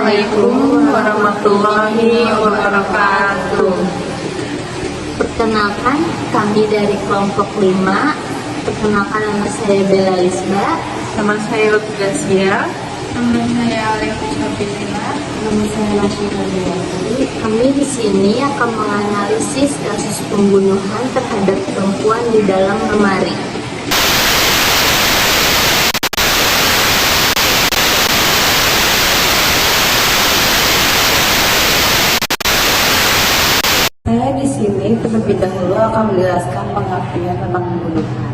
Assalamualaikum warahmatullahi wabarakatuh. Perkenalkan, kami dari kelompok 5. Perkenalkan, nama saya Bella Lisba. Nama saya Lutfi Gracia. Nama saya Alexis Sapitila. Nama saya Nasyira Dewi. Kami di sini akan menganalisis kasus pembunuhan terhadap perempuan di dalam lemari. Saya di sini terlebih dahulu akan menjelaskan pengertian tentang pembunuhan.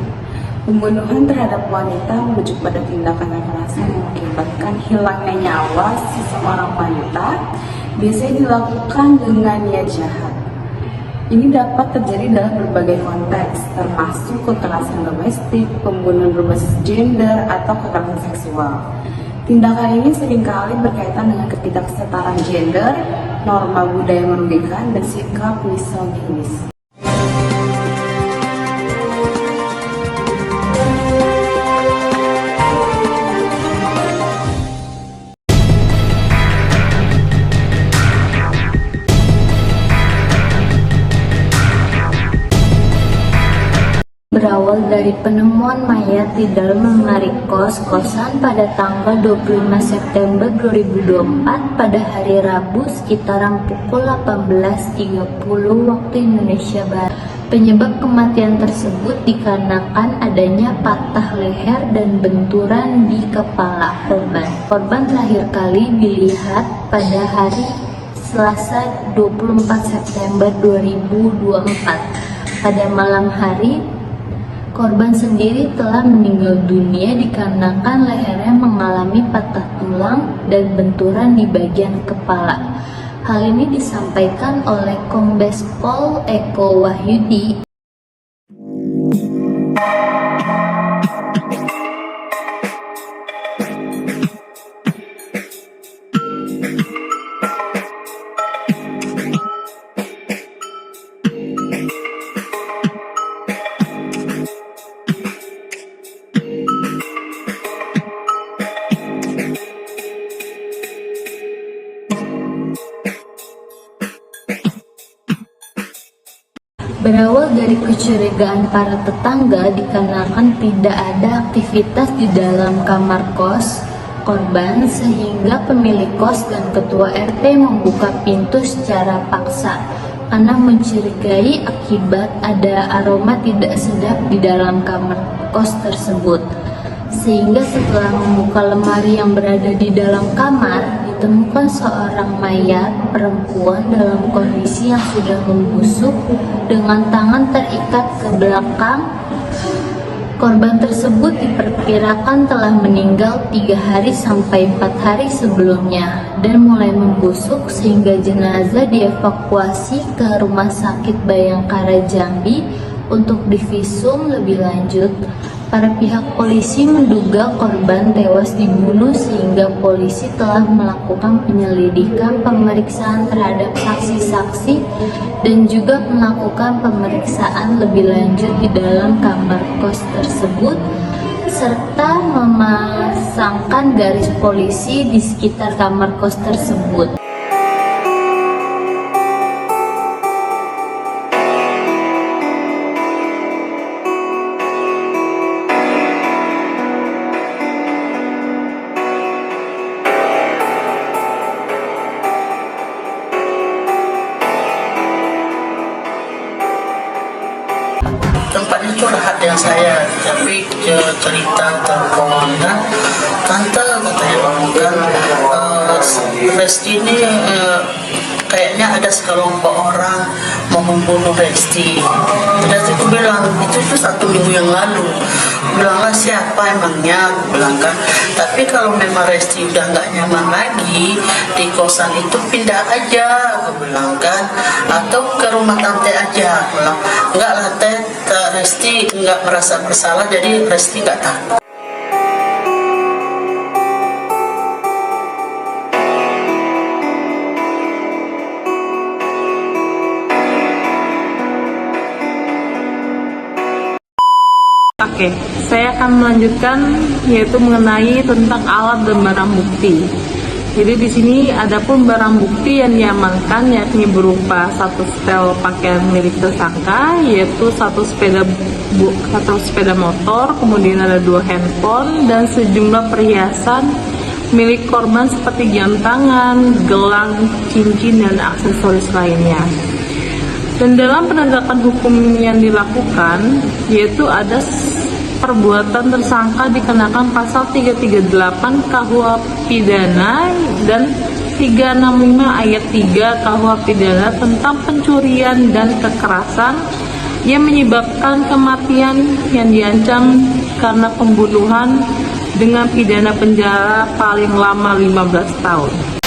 Pembunuhan terhadap wanita merujuk pada tindakan kekerasan yang mengakibatkan hilangnya nyawa seseorang wanita, biasanya dilakukan dengan niat jahat. Ini dapat terjadi dalam berbagai konteks, termasuk kekerasan domestik, pembunuhan berbasis gender, atau kekerasan seksual. Tindakan ini seringkali berkaitan dengan ketidaksetaraan gender, norma budaya merugikan, dan sikap misoginis. Berawal dari penemuan mayat di dalam lemari kos-kosan pada tanggal 25 September 2024 pada hari Rabu sekitaran pukul 18.30 waktu Indonesia Barat. Penyebab kematian tersebut dikarenakan adanya patah leher dan benturan di kepala korban. Korban terakhir kali dilihat pada hari Selasa 24 September 2024. Pada malam hari, korban sendiri telah meninggal dunia dikarenakan lehernya mengalami patah tulang dan benturan di bagian kepala. Hal ini disampaikan oleh Kombes Pol Eko Wahyudi. Berawal dari kecurigaan para tetangga dikarenakan tidak ada aktivitas di dalam kamar kos korban, sehingga pemilik kos dan ketua RT membuka pintu secara paksa karena mencurigai akibat ada aroma tidak sedap di dalam kamar kos tersebut. Sehingga setelah membuka lemari yang berada di dalam kamar, ditemukan seorang mayat perempuan dalam kondisi yang sudah membusuk dengan tangan terikat ke belakang. Korban tersebut diperkirakan telah meninggal 3 hari sampai 4 hari sebelumnya dan mulai membusuk sehingga jenazah dievakuasi ke Rumah Sakit Bayangkara Jambi untuk divisum lebih lanjut. Para pihak polisi menduga korban tewas dibunuh sehingga polisi telah melakukan penyelidikan, pemeriksaan terhadap saksi-saksi dan juga melakukan pemeriksaan lebih lanjut di dalam kamar kos tersebut serta memasangkan garis polisi di sekitar kamar kos tersebut. Tempatnya curhat yang saya, tapi cerita terkawannya tante katanya kan Resti ini kayaknya ada sekelompok orang mau membunuh Resti. Terus aku bilang itu 1 minggu yang lalu. Bilanglah siapa emangnya, bilang kan. Tapi kalau memang Resti udah nggak nyaman lagi di kosan itu pindah aja, aku bilang kan, atau ke rumah tante aja. Aku bilang enggak lah teh, Resti nggak merasa bersalah, jadi Resti nggak takut. Oke, saya akan melanjutkan yaitu mengenai tentang alat dan barang bukti. Jadi di sini ada pun barang bukti yang diamankan yakni berupa satu setel pakaian milik tersangka, yaitu satu sepeda motor, kemudian ada 2 handphone dan sejumlah perhiasan milik korban seperti jam tangan, gelang, cincin dan aksesoris lainnya. Dan dalam penegakan hukum yang dilakukan, yaitu ada perbuatan tersangka dikenakan pasal 338 KUH pidana dan 365 ayat 3 KUH pidana tentang pencurian dan kekerasan yang menyebabkan kematian yang diancam karena pembunuhan dengan pidana penjara paling lama 15 tahun.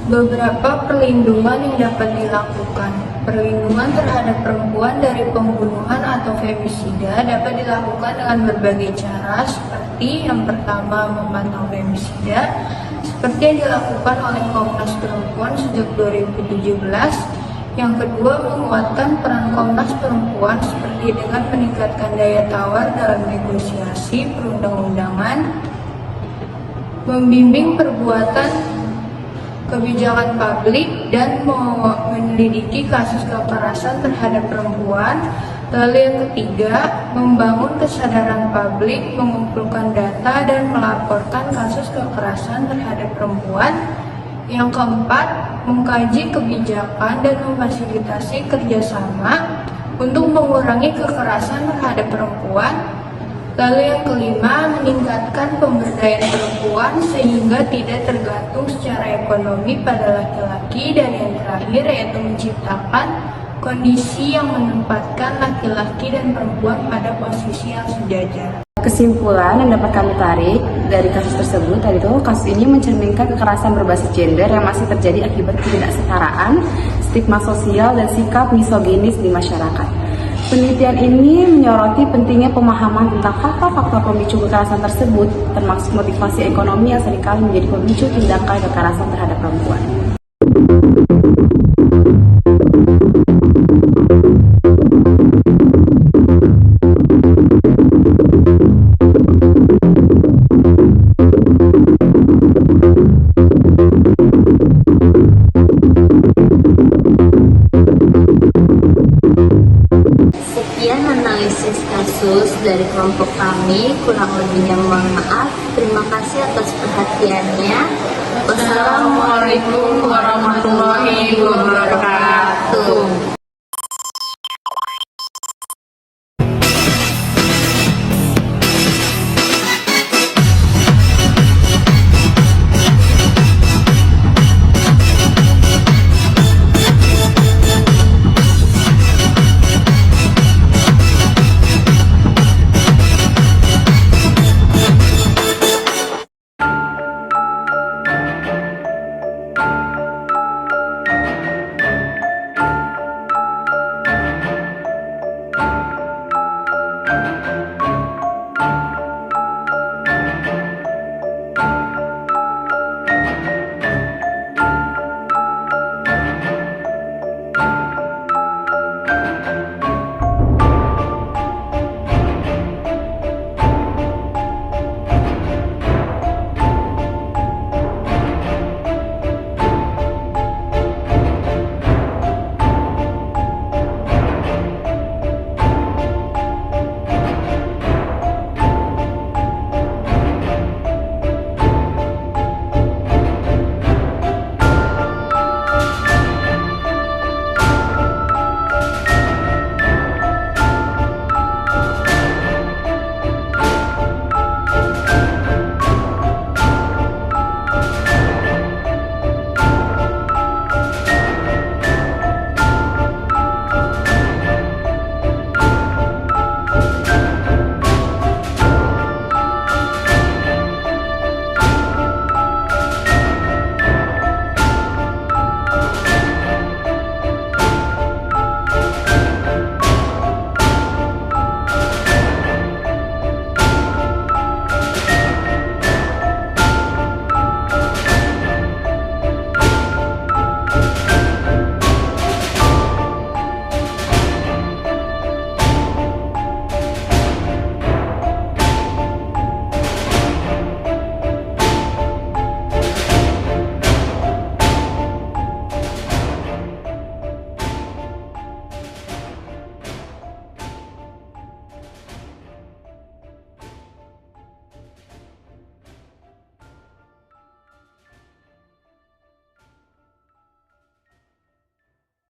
Beberapa perlindungan yang dapat dilakukan. Perlindungan terhadap perempuan dari pembunuhan atau femisida dapat dilakukan dengan berbagai cara, seperti yang pertama memantau femisida, seperti yang dilakukan oleh Komnas Perempuan sejak 2017. Yang kedua, menguatkan peran Komnas Perempuan seperti dengan meningkatkan daya tawar dalam negosiasi perundang-undangan, membimbing perbuatan kebijakan publik dan menyelidiki kasus kekerasan terhadap perempuan. Lalu yang ketiga, membangun kesadaran publik, mengumpulkan data dan melaporkan kasus kekerasan terhadap perempuan. Yang keempat, mengkaji kebijakan dan memfasilitasi kerjasama untuk mengurangi kekerasan terhadap perempuan. Lalu yang kelima, meningkatkan pemberdayaan perempuan sehingga tidak tergantung secara ekonomi pada laki-laki. Dan yang terakhir yaitu menciptakan kondisi yang menempatkan laki-laki dan perempuan pada posisi yang sejajar. Kesimpulan yang dapat kami tarik dari kasus tersebut yaitu kasus ini mencerminkan kekerasan berbasis gender yang masih terjadi akibat ketidaksetaraan, stigma sosial, dan sikap misoginis di masyarakat. Penelitian ini menyoroti pentingnya pemahaman tentang faktor-faktor pemicu kekerasan tersebut, termasuk motivasi ekonomi yang seringkali menjadi pemicu tindakan kekerasan terhadap perempuan. Sekian analisis kasus dari kelompok kami, kurang lebihnya mohon maaf. Terima kasih atas perhatiannya. Wassalamualaikum warahmatullahi wabarakatuh.